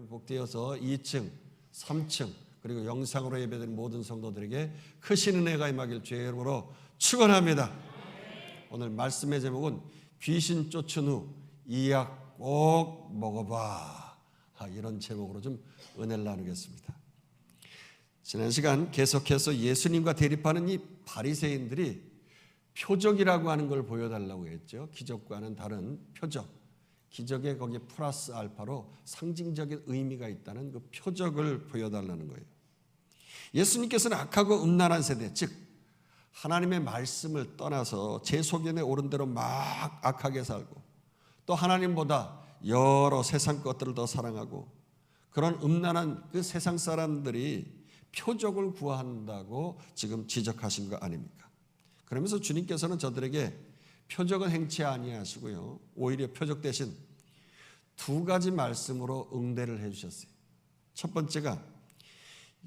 복되어서 2층, 3층 그리고 영상으로 예배드린 모든 성도들에게 크신 은혜가 임하길 주의 이름으로 축원합니다. 오늘 말씀의 제목은 귀신 쫓은 후 이 약 꼭 먹어봐, 이런 제목으로 좀 은혜를 나누겠습니다. 지난 시간 계속해서 예수님과 대립하는 이 바리새인들이 표적이라고 하는 걸 보여달라고 했죠. 기적과는 다른 표적, 기적에 거기에 플러스 알파로 상징적인 의미가 있다는 그 표적을 보여달라는 거예요. 예수님께서는 악하고 음란한 세대, 즉 하나님의 말씀을 떠나서 제 소견에 오른 대로 막 악하게 살고 또 하나님보다 여러 세상 것들을 더 사랑하고 그런 음란한 그 세상 사람들이 표적을 구한다고 지금 지적하신 거 아닙니까? 그러면서 주님께서는 저들에게 표적은 행치 아니하시고요, 오히려 표적 대신 두 가지 말씀으로 응대를 해주셨어요. 첫 번째가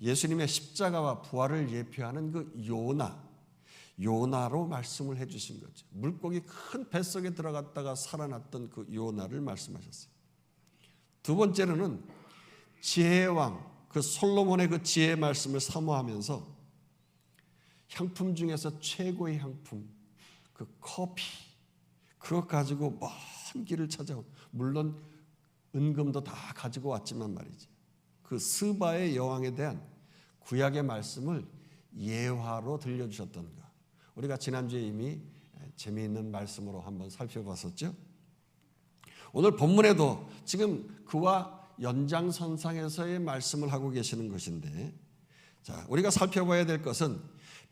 예수님의 십자가와 부활을 예표하는 그 요나로 말씀을 해주신 거죠. 물고기 큰 뱃속에 들어갔다가 살아났던 그 요나를 말씀하셨어요. 두 번째로는 지혜의 왕, 그 솔로몬의 그 지혜의 말씀을 사모하면서 향품 중에서 최고의 향품, 그 커피, 그것 가지고 먼 길을 찾아온, 물론 은금도 다 가지고 왔지만 말이지, 그 스바의 여왕에 대한 구약의 말씀을 예화로 들려주셨던 것, 우리가 지난주에 이미 재미있는 말씀으로 한번 살펴봤었죠. 오늘 본문에도 지금 그와 연장선상에서의 말씀을 하고 계시는 것인데, 자, 우리가 살펴봐야 될 것은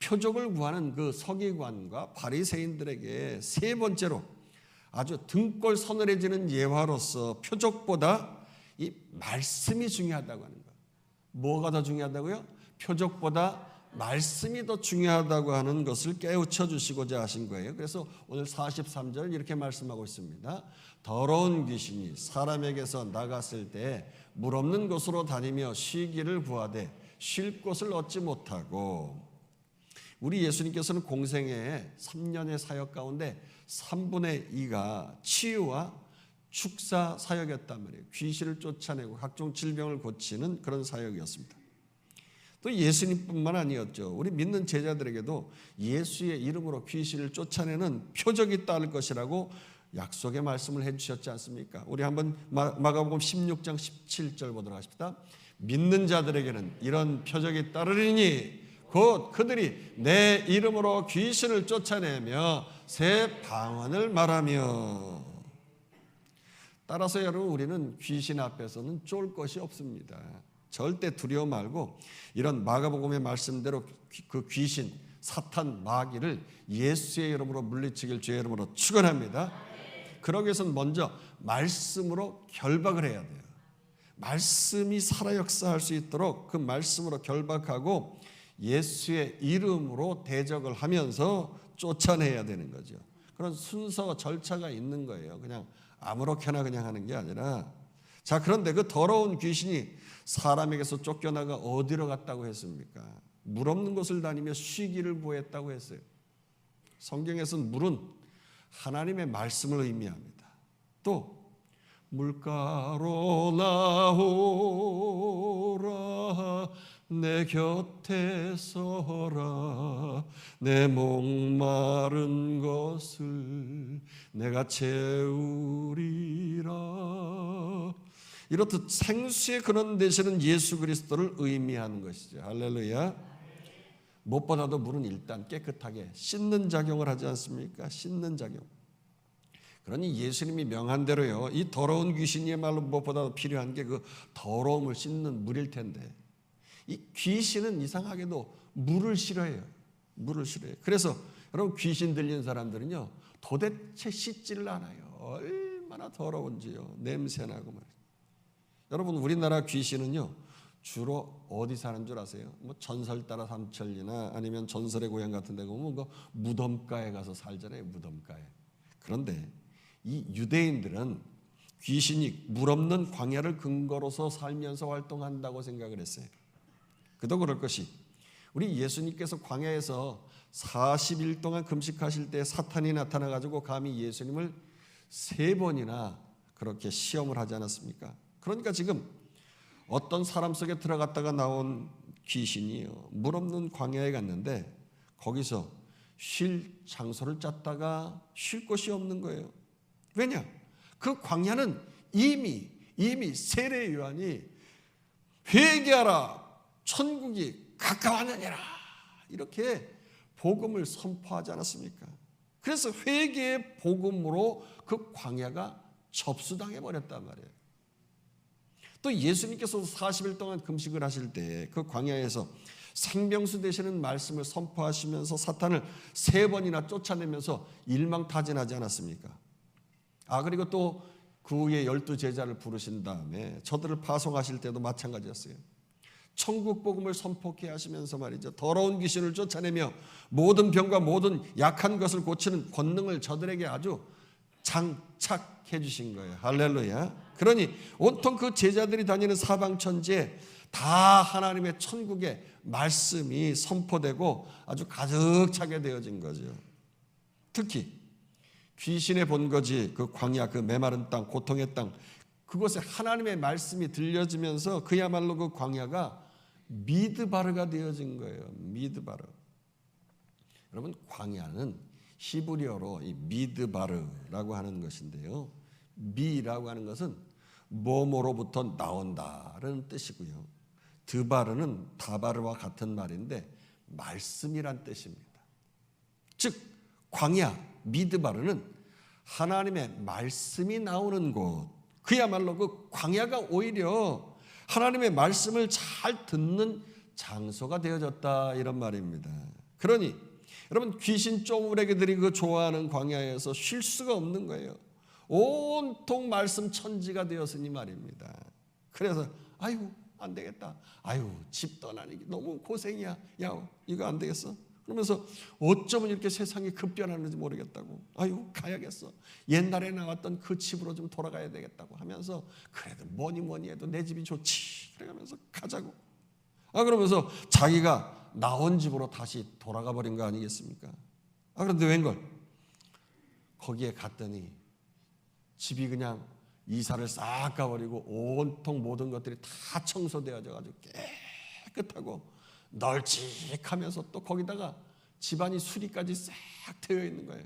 표적을 구하는 그 서기관과 바리새인들에게 세 번째로 아주 등골 서늘해지는 예화로서 표적보다 이 말씀이 중요하다고 하는 거예요. 뭐가 더 중요하다고요? 표적보다 말씀이 더 중요하다고 하는 것을 깨우쳐 주시고자 하신 거예요. 그래서 오늘 43절 이렇게 말씀하고 있습니다. 더러운 귀신이 사람에게서 나갔을 때 물 없는 곳으로 다니며 쉬기를 구하되 쉴 곳을 얻지 못하고. 우리 예수님께서는 공생애에 3년의 사역 가운데 3분의 2가 치유와 축사 사역이었단 말이에요. 귀신을 쫓아내고 각종 질병을 고치는 그런 사역이었습니다. 또 예수님뿐만 아니었죠. 우리 믿는 제자들에게도 예수의 이름으로 귀신을 쫓아내는 표적이 따를 것이라고 약속의 말씀을 해주셨지 않습니까? 우리 한번 마가복음 16장 17절 보도록 하십시다. 믿는 자들에게는 이런 표적이 따르리니 곧 그들이 내 이름으로 귀신을 쫓아내며 새 방언을 말하며. 따라서 여러분, 우리는 귀신 앞에서는 쫄 것이 없습니다. 절대 두려워 말고 이런 마가복음의 말씀대로 그 귀신, 사탄, 마귀를 예수의 이름으로 물리치길 주의 이름으로 축원합니다. 그러기 위해서는 먼저 말씀으로 결박을 해야 돼요. 말씀이 살아 역사할 수 있도록 그 말씀으로 결박하고 예수의 이름으로 대적을 하면서 쫓아내야 되는 거죠. 그런 순서, 절차가 있는 거예요. 그냥 아무렇게나 그냥 하는 게 아니라. 자, 그런데 그 더러운 귀신이 사람에게서 쫓겨나가 어디로 갔다고 했습니까? 물 없는 곳을 다니며 쉬기를 구했다고 했어요. 성경에서는 물은 하나님의 말씀을 의미합니다. 또 물가로 나오라, 내 곁에 서라, 내 목마른 것을 내가 채우리라. 이렇듯 생수의 근원 되시는 예수 그리스도를 의미하는 것이죠. 할렐루야. 무엇보다도 물은 일단 깨끗하게 씻는 작용을 하지 않습니까? 씻는 작용. 그러니 예수님이 명한 대로요, 이 더러운 귀신이야말로 무엇보다도 필요한 게 그 더러움을 씻는 물일 텐데, 이 귀신은 이상하게도 물을 싫어해요. 물을 싫어해요. 그래서 여러분, 귀신 들린 사람들은요 도대체 씻지를 않아요. 얼마나 더러운지요. 냄새나고 말이죠. 여러분, 우리나라 귀신은요 주로 어디 사는 줄 아세요? 뭐 전설 따라 삼천리나 아니면 전설의 고향 같은 데 보면 그 무덤가에 가서 살잖아요. 무덤가에. 그런데 이 유대인들은 귀신이 물 없는 광야를 근거로서 살면서 활동한다고 생각을 했어요. 그도 그럴 것이, 우리 예수님께서 광야에서 40일 동안 금식하실 때 사탄이 나타나가지고 감히 예수님을 3번이나 그렇게 시험을 하지 않았습니까? 그러니까 지금 어떤 사람 속에 들어갔다가 나온 귀신이요, 물 없는 광야에 갔는데 거기서 쉴 장소를 찾다가 쉴 곳이 없는 거예요. 왜냐? 그 광야는 이미 세례 요한이 회개하라, 천국이 가까웠느니라 이렇게 복음을 선포하지 않았습니까? 그래서 회개의 복음으로 그 광야가 접수당해 버렸단 말이에요. 또 예수님께서도 40일 동안 금식을 하실 때 그 광야에서 생명수 되시는 말씀을 선포하시면서 사탄을 3번이나 쫓아내면서 일망타진하지 않았습니까? 그리고 또 그 후에 12제자를 부르신 다음에 저들을 파송하실 때도 마찬가지였어요. 천국 복음을 선포케 하시면서 말이죠, 더러운 귀신을 쫓아내며 모든 병과 모든 약한 것을 고치는 권능을 저들에게 아주 장착해 주신 거예요. 할렐루야. 그러니 온통 그 제자들이 다니는 사방천지에 다 하나님의 천국의 말씀이 선포되고 아주 가득 차게 되어진 거죠. 특히 귀신의 본거지 그 광야, 그 메마른 땅, 고통의 땅, 그곳에 하나님의 말씀이 들려지면서 그야말로 그 광야가 미드바르가 되어진 거예요. 미드바르. 여러분, 광야는 히브리어로 이 미드바르라고 하는 것인데요, 미라고 하는 것은 뭐뭐로부터 나온다라는 뜻이고요, 드바르는 다바르와 같은 말인데 말씀이란 뜻입니다. 즉 광야, 미드바르는 하나님의 말씀이 나오는 곳, 그야말로 그 광야가 오히려 하나님의 말씀을 잘 듣는 장소가 되어졌다, 이런 말입니다. 그러니 여러분, 귀신 쪼무레기들이 그 좋아하는 광야에서 쉴 수가 없는 거예요. 온통 말씀 천지가 되었으니 말입니다. 그래서 아이고 안 되겠다, 아유 집 떠나는 게 너무 고생이야, 야 이거 안 되겠어, 그러면서 어쩌면 이렇게 세상이 급변하는지 모르겠다고, 아유 가야겠어, 옛날에 나왔던 그 집으로 좀 돌아가야 되겠다고 하면서, 그래도 뭐니 해도 내 집이 좋지, 그래가면서 가자고, 그러면서 자기가 나온 집으로 다시 돌아가 버린 거 아니겠습니까? 그런데 웬걸, 거기에 갔더니 집이 그냥 이사를 싹 가버리고 온통 모든 것들이 다 청소되어져 가지고 깨끗하고 널찍하면서 또 거기다가 집안이 수리까지 싹 되어 있는 거예요.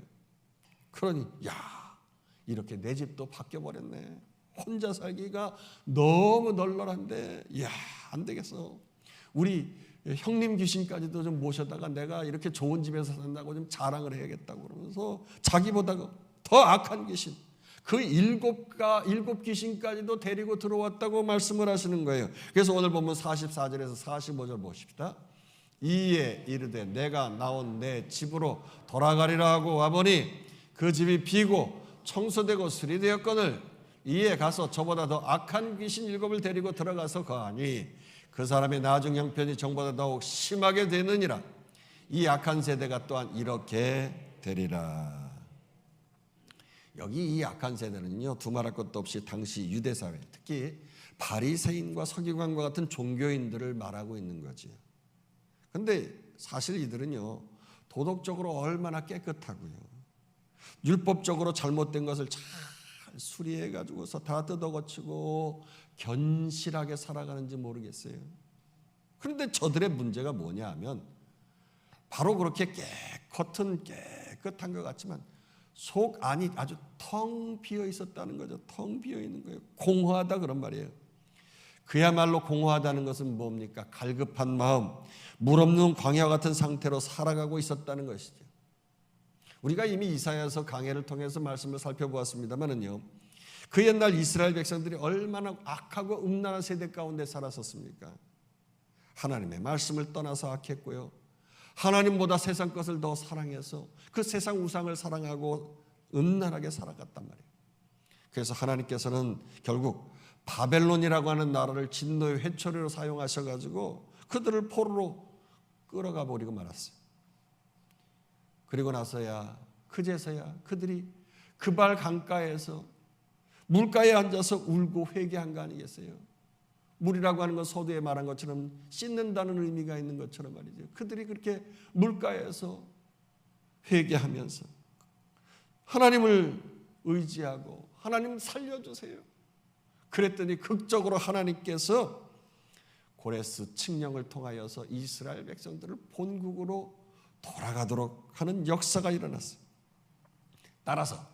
그러니 이렇게 내 집도 바뀌어 버렸네, 혼자 살기가 너무 널널한데 안 되겠어, 우리 형님 귀신까지도 좀 모셔다가 내가 이렇게 좋은 집에서 산다고 좀 자랑을 해야겠다고 그러면서 자기보다 더 악한 귀신, 그 일곱 귀신까지도 데리고 들어왔다고 말씀을 하시는 거예요. 그래서 오늘 보면 44절에서 45절 보십시다. 이에 이르되 내가 나온 내 집으로 돌아가리라 하고 와보니 그 집이 비고 청소되고 수리되었거늘 이에 가서 저보다 더 악한 귀신 7을 데리고 들어가서 거하니 그 사람의 나중 형편이 정보다 더욱 심하게 되느니라. 이 악한 세대가 또한 이렇게 되리라. 여기 이 악한 세대는요, 두말할 것도 없이 당시 유대사회, 특히 바리새인과 서기관과 같은 종교인들을 말하고 있는 거지. 근데 사실 이들은요, 도덕적으로 얼마나 깨끗하고요, 율법적으로 잘못된 것을 잘 수리해 가지고서 다 뜯어고치고 견실하게 살아가는지 모르겠어요. 그런데 저들의 문제가 뭐냐 하면 바로 그렇게 겉은 깨끗한 것 같지만 속 안이 아주 텅 비어 있었다는 거죠. 텅 비어 있는 거예요. 공허하다 그런 말이에요. 그야말로 공허하다는 것은 뭡니까? 갈급한 마음, 물 없는 광야 같은 상태로 살아가고 있었다는 것이죠. 우리가 이미 이사야서 강해를 통해서 말씀을 살펴보았습니다만은요, 그 옛날 이스라엘 백성들이 얼마나 악하고 음란한 세대 가운데 살았었습니까? 하나님의 말씀을 떠나서 악했고요, 하나님보다 세상 것을 더 사랑해서 그 세상 우상을 사랑하고 음란하게 살아갔단 말이에요. 그래서 하나님께서는 결국 바벨론이라고 하는 나라를 진노의 회초리로 사용하셔가지고 그들을 포로로 끌어가 버리고 말았어요. 그리고 나서야 그제서야 그들이 그발 강가에서 물가에 앉아서 울고 회개한 거 아니겠어요? 물이라고 하는 건 서두에 말한 것처럼 씻는다는 의미가 있는 것처럼 말이죠. 그들이 그렇게 물가에서 회개하면서 하나님을 의지하고 하나님 살려주세요, 그랬더니 극적으로 하나님께서 고레스 칙령을 통하여서 이스라엘 백성들을 본국으로 돌아가도록 하는 역사가 일어났어요. 따라서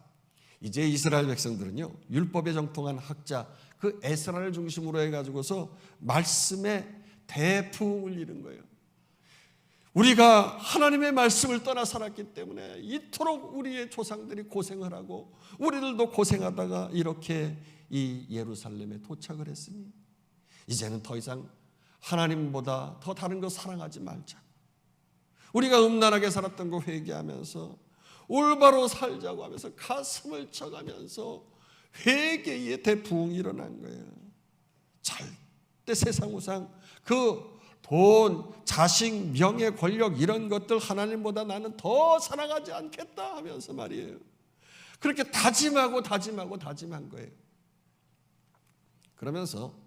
이제 이스라엘 백성들은요, 율법에 정통한 학자 그 에스라를 중심으로 해가지고서 말씀의 대부흥을 이룬 거예요. 우리가 하나님의 말씀을 떠나 살았기 때문에 이토록 우리의 조상들이 고생을 하고 우리들도 고생하다가 이렇게 이 예루살렘에 도착을 했으니 이제는 더 이상 하나님보다 더 다른 거 사랑하지 말자. 우리가 음란하게 살았던 거 회개하면서 올바로 살자고 하면서 가슴을 쳐가면서 회개의 대부흥이 일어난 거예요. 절대 세상 우상, 그 돈, 자식, 명예, 권력 이런 것들 하나님보다 나는 더 사랑하지 않겠다 하면서 말이에요. 그렇게 다짐한 거예요. 그러면서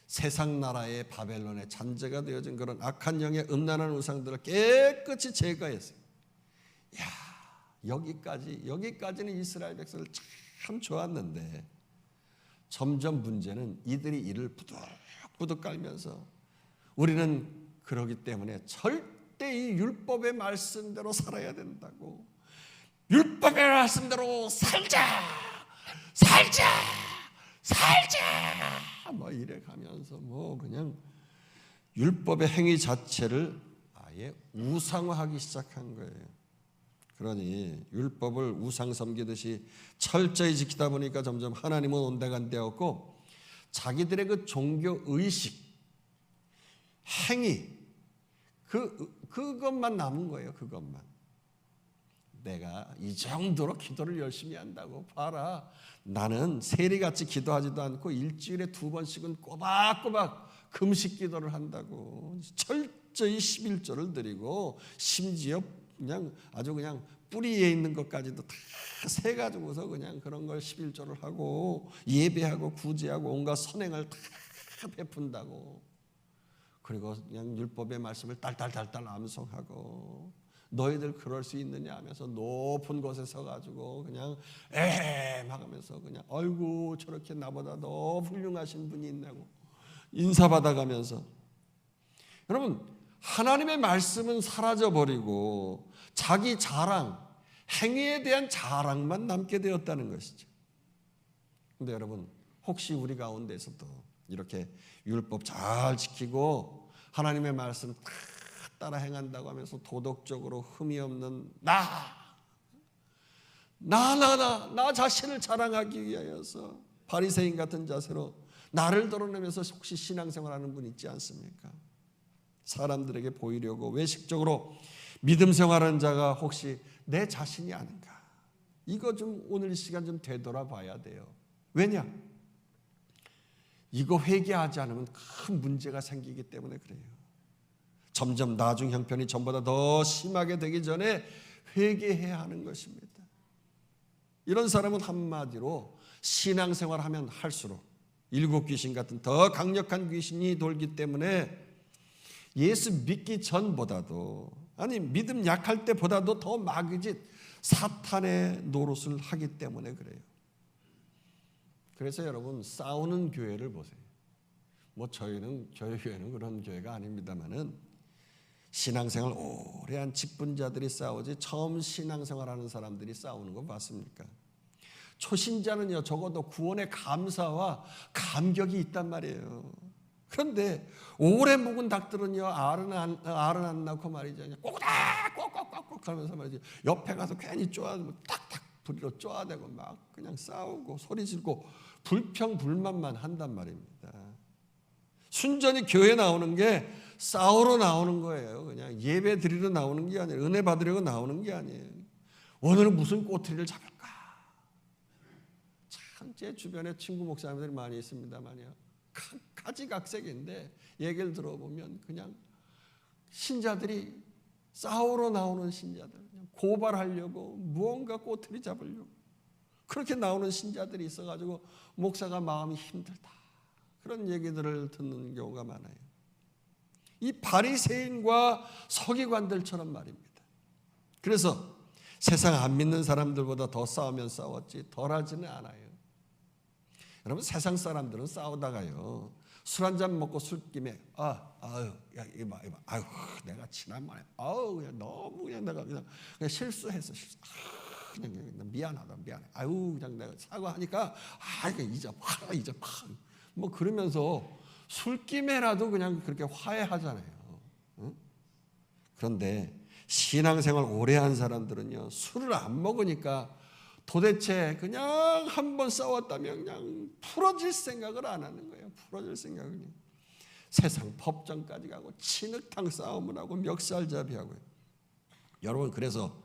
세상 나라의 바벨론의 잔재가 되어진 그런 악한 영의 음란한 우상들을 깨끗이 제거했어요. 야, 여기까지는 이스라엘 백성들 참 좋았는데 점점 문제는 이들이 이를 부득부득 깔면서 우리는 그러기 때문에 절대 이 율법의 말씀대로 살아야 된다고, 율법의 말씀대로 살자 뭐 이래 가면서 뭐 그냥 율법의 행위 자체를 아예 우상화하기 시작한 거예요. 그러니 율법을 우상 섬기듯이 철저히 지키다 보니까 점점 하나님은 온데간데였고 자기들의 그 종교 의식, 행위 그것만 남은 거예요. 그것만. 내가 이 정도로 기도를 열심히 한다고 봐라. 나는 세리같이 기도하지도 않고 일주일에 2번씩은 꼬박꼬박 금식 기도를 한다고. 철저히 11조를 드리고 심지어 그냥 아주 그냥 뿌리에 있는 것까지도 다 세가지고서 그냥 그런 걸 11조를 하고 예배하고 구제하고 온갖 선행을 다 베푼다고. 그리고 그냥 율법의 말씀을 딸딸딸딸 암송하고 너희들 그럴 수 있느냐 하면서 높은 곳에 서가지고 그냥 하면서 그냥 아이고 저렇게 나보다 더 훌륭하신 분이 있냐고 인사받아가면서. 여러분, 하나님의 말씀은 사라져버리고 자기 자랑, 행위에 대한 자랑만 남게 되었다는 것이죠. 그런데 여러분, 혹시 우리 가운데서도 이렇게 율법 잘 지키고 하나님의 말씀 다 따라 행한다고 하면서 도덕적으로 흠이 없는 나 자신을 자랑하기 위하여서 바리새인 같은 자세로 나를 드러내면서 혹시 신앙생활하는 분 있지 않습니까? 사람들에게 보이려고 외식적으로 믿음 생활하는 자가 혹시 내 자신이 아닌가? 이거 좀 오늘 이 시간 좀 되돌아봐야 돼요. 왜냐? 이거 회개하지 않으면 큰 문제가 생기기 때문에 그래요. 점점 나중 형편이 전보다 더 심하게 되기 전에 회개해야 하는 것입니다. 이런 사람은 한마디로 신앙생활하면 할수록 일곱 귀신 같은 더 강력한 귀신이 돌기 때문에 예수 믿기 전보다도, 아니 믿음 약할 때보다도 더 마귀짓 사탄의 노릇을 하기 때문에 그래요. 그래서 여러분, 싸우는 교회를 보세요. 뭐 저희 교회는 그런 교회가 아닙니다만은 신앙생활 오래 한 직분자들이 싸우지 처음 신앙생활하는 사람들이 싸우는 거 봤습니까? 초신자는요 적어도 구원의 감사와 감격이 있단 말이에요. 그런데 오래 묵은 닭들은요 알은 안 낳고 말이죠, 꼬꼬닥 하면서 말이죠, 옆에 가서 괜히 탁탁 부리로 쪼아대고 막 그냥 싸우고 소리 지르고 불평불만만 한단 말입니다. 순전히 교회 나오는 게 싸우러 나오는 거예요. 그냥 예배 드리러 나오는 게 아니에요. 은혜 받으려고 나오는 게 아니에요. 오늘은 무슨 꼬투리를 잡을까? 참 제 주변에 친구 목사님들이 많이 있습니다만요, 가지각색인데 얘기를 들어보면 그냥 신자들이 싸우러 나오는 신자들, 그냥 고발하려고 무언가 꼬투리 잡으려고 그렇게 나오는 신자들이 있어가지고 목사가 마음이 힘들다, 그런 얘기들을 듣는 경우가 많아요. 이 바리새인과 서기관들처럼 말입니다. 그래서 세상 안 믿는 사람들보다 더 싸우면 싸웠지 덜하지는 않아요. 여러분, 세상 사람들은 싸우다가요 술 한 잔 먹고 술김에 야 이거 봐. 아유 내가 지난번에 그냥 너무 그냥 내가 그냥 실수했어. 그냥 미안하다 미안해. 아유 그냥 내가 사과하니까 이거 잊어봐. 뭐 그러면서 술김에라도 그냥 그렇게 화해하잖아요. 응? 그런데 신앙생활 오래 한 사람들은요, 술을 안 먹으니까 도대체 그냥 한번 싸웠다면 그냥 풀어질 생각을 안 하는 거예요. 풀어질 생각을. 세상 법정까지 가고 진흙탕 싸움을 하고 멱살잡이하고요. 여러분, 그래서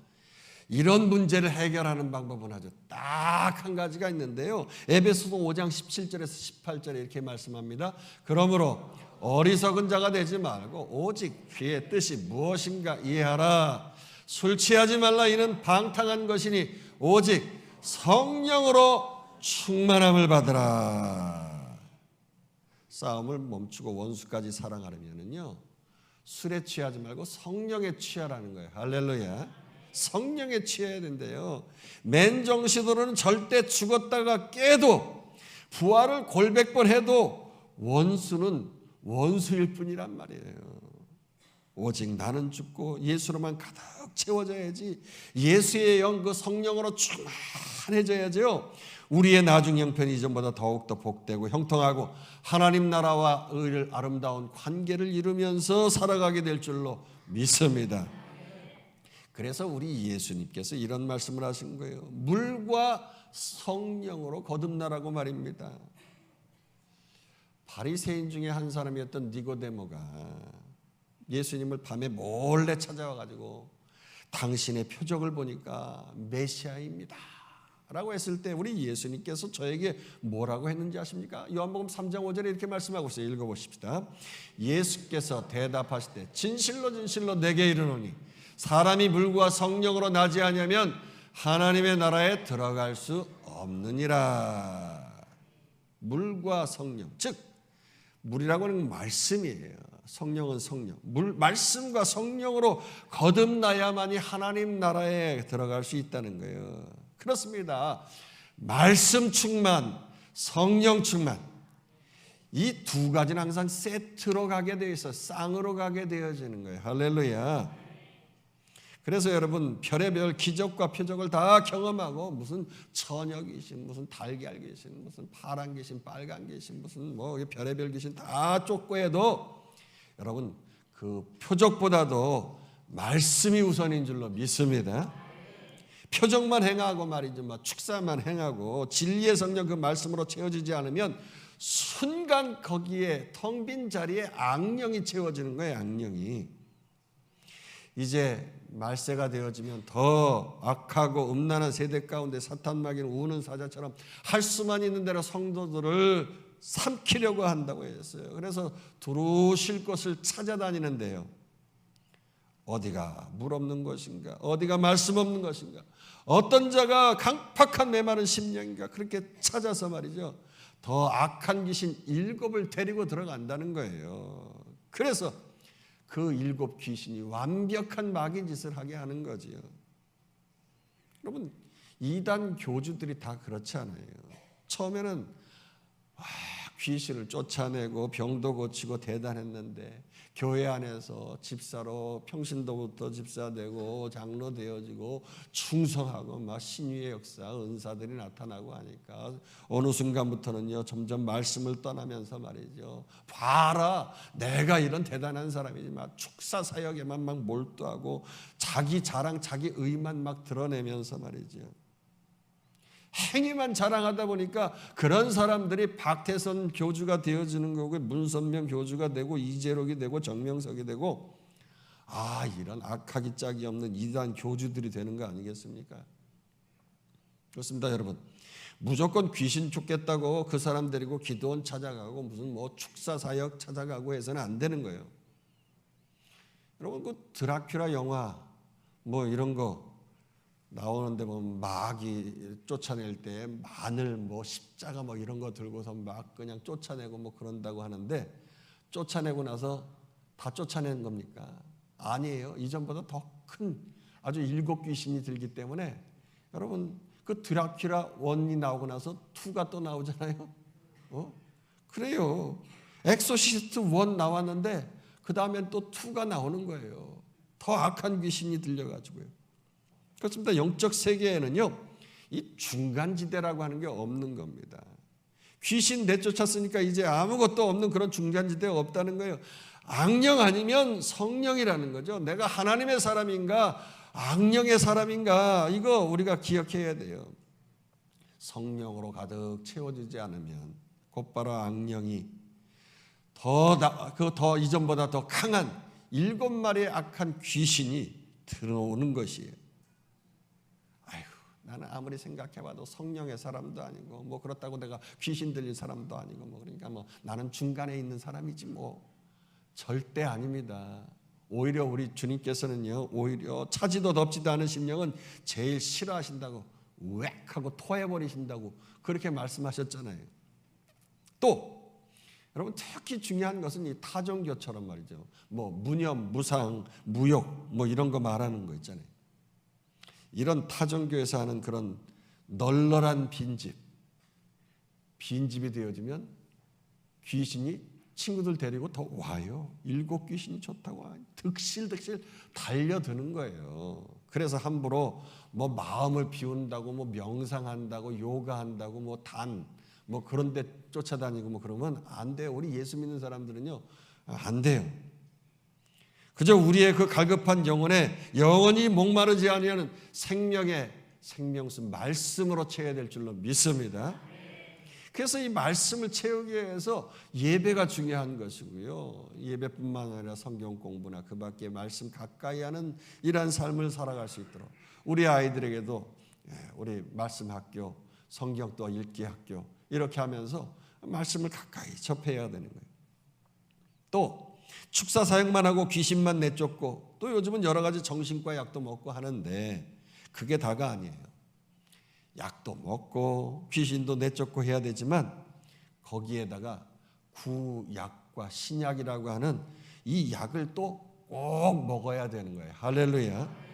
이런 문제를 해결하는 방법은 아주 딱 한 가지가 있는데요. 에베소서 5장 17절에서 18절에 이렇게 말씀합니다. 그러므로 어리석은 자가 되지 말고 오직 귀의 뜻이 무엇인가 이해하라. 술 취하지 말라. 이는 방탕한 것이니 오직 성령으로 충만함을 받으라. 싸움을 멈추고 원수까지 사랑하려면요, 술에 취하지 말고 성령에 취하라는 거예요. 할렐루야. 성령에 취해야 된대요. 맨정신으로는 절대 죽었다가 깨도 부활을 골백번 해도 원수는 원수일 뿐이란 말이에요. 오직 나는 죽고 예수로만 가득 채워져야지. 예수의 영, 그 성령으로 충만해져야죠. 우리의 나중 형편이 이전보다 더욱더 복되고 형통하고 하나님 나라와 의 아름다운 관계를 이루면서 살아가게 될 줄로 믿습니다. 그래서 우리 예수님께서 이런 말씀을 하신 거예요. 물과 성령으로 거듭나라고 말입니다. 바리새인 중에 한 사람이었던 니고데모가 예수님을 밤에 몰래 찾아와 가지고 당신의 표적을 보니까 메시아입니다 라고 했을 때 우리 예수님께서 저에게 뭐라고 했는지 아십니까? 요한복음 3장 5절에 이렇게 말씀하고 있어요. 읽어보십시다. 예수께서 대답하시되 진실로 진실로 내게 이르노니 사람이 물과 성령으로 나지 아니하면 하나님의 나라에 들어갈 수 없느니라. 물과 성령, 즉 물이라고 하는 말씀이에요. 성령은 성령. 말씀과 성령으로 거듭나야만이 하나님 나라에 들어갈 수 있다는 거예요. 그렇습니다. 말씀 충만, 성령 충만. 이 두 가지는 항상 세트로 가게 되어 있어, 쌍으로 가게 되어지는 거예요. 할렐루야. 그래서 여러분, 별의별 기적과 표적을 다 경험하고 무슨 처녀 귀신, 무슨 달걀 귀신, 무슨 파란 귀신, 빨간 귀신, 무슨 뭐 별의별 귀신 다 쫓고 해도 여러분, 그 표적보다도 말씀이 우선인 줄로 믿습니다. 표적만 행하고 말이죠, 뭐 축사만 행하고 진리의 성령 그 말씀으로 채워지지 않으면 순간 거기에 텅 빈 자리에 악령이 채워지는 거예요. 악령이. 이제 말세가 되어지면 더 악하고 음란한 세대 가운데 사탄 마귀는 우는 사자처럼 할 수만 있는 대로 성도들을 삼키려고 한다고 했어요. 그래서 두루 쉴 곳을 찾아다니는데요. 어디가 물 없는 것인가? 어디가 말씀 없는 것인가? 어떤 자가 강팍한 메마른 심령인가? 그렇게 찾아서 말이죠. 더 악한 귀신 7을 데리고 들어간다는 거예요. 그래서 그 7 귀신이 완벽한 마귀 짓을 하게 하는 거지요. 여러분, 이단 교주들이 다 그렇지 않아요. 처음에는 귀신을 쫓아내고 병도 고치고 대단했는데 교회 안에서 집사로 평신도부터 집사 되고 장로 되어지고 충성하고 막 신유의 역사, 은사들이 나타나고 하니까 어느 순간부터는요, 점점 말씀을 떠나면서 말이죠. 봐라, 내가 이런 대단한 사람이지. 막 축사 사역에만 막 몰두하고 자기 자랑, 자기 의만 막 드러내면서 말이죠. 행위만 자랑하다 보니까 그런 사람들이 박태선 교주가 되어지는 거고, 문선명 교주가 되고, 이재록이 되고, 정명석이 되고, 이런 악하기 짝이 없는 이단 교주들이 되는 거 아니겠습니까? 그렇습니다, 여러분. 무조건 귀신 쫓겠다고 그 사람 데리고 기도원 찾아가고 무슨 뭐 축사 사역 찾아가고 해서는 안 되는 거예요. 여러분, 그 드라큘라 영화 뭐 이런 거 나오는데 보면 마귀 쫓아낼 때 마늘 뭐 십자가 뭐 이런 거 들고서 막 그냥 쫓아내고 뭐 그런다고 하는데, 쫓아내고 나서 다 쫓아낸 겁니까? 아니에요. 이전보다 더 큰 아주 7 귀신이 들기 때문에 여러분, 그 드라큘라 1이 나오고 나서 2가 또 나오잖아요. 그래요. 엑소시스트 1 나왔는데 그 다음엔 또 2가 나오는 거예요. 더 악한 귀신이 들려가지고요. 그렇습니다. 영적 세계에는요, 이 중간지대라고 하는 게 없는 겁니다. 귀신 내쫓았으니까 이제 아무것도 없는 그런 중간지대가 없다는 거예요. 악령 아니면 성령이라는 거죠. 내가 하나님의 사람인가 악령의 사람인가, 이거 우리가 기억해야 돼요. 성령으로 가득 채워지지 않으면 곧바로 악령이 더 이전보다 더 강한 7마리의 악한 귀신이 들어오는 것이에요. 아휴, 나는 아무리 생각해봐도 성령의 사람도 아니고 뭐 그렇다고 내가 귀신 들린 사람도 아니고 뭐 그러니까 뭐 나는 중간에 있는 사람이지 뭐. 절대 아닙니다. 오히려 우리 주님께서는요, 오히려 차지도 덥지도 않은 심령은 제일 싫어하신다고, 우엑 하고 토해버리신다고 그렇게 말씀하셨잖아요. 또 여러분, 특히 중요한 것은 이 타종교처럼 말이죠, 뭐 무념, 무상, 무욕 뭐 이런 거 말하는 거 있잖아요. 이런 타종교에서 하는 그런 널널한 빈집이 되어지면 귀신이 친구들 데리고 더 와요. 7 귀신이 좋다고 득실득실 달려드는 거예요. 그래서 함부로 뭐 마음을 비운다고 뭐 명상한다고 요가한다고 뭐 그런 데 쫓아다니고 뭐 그러면 안 돼요. 우리 예수 믿는 사람들은요, 안 돼요. 그저 우리의 그 갈급한 영혼에 영원히 목마르지 아니하는 생명의 생명수 말씀으로 채워야 될 줄로 믿습니다. 그래서 이 말씀을 채우기 위해서 예배가 중요한 것이고요. 예배뿐만 아니라 성경 공부나 그 밖에 말씀 가까이 하는 이러한 삶을 살아갈 수 있도록 우리 아이들에게도 우리 말씀 학교, 성경 또 읽기 학교 이렇게 하면서 말씀을 가까이 접해야 되는 거예요. 또 축사 사역만 하고 귀신만 내쫓고 또 요즘은 여러 가지 정신과 약도 먹고 하는데 그게 다가 아니에요. 약도 먹고 귀신도 내쫓고 해야 되지만 거기에다가 구약과 신약이라고 하는 이 약을 또 꼭 먹어야 되는 거예요. 할렐루야.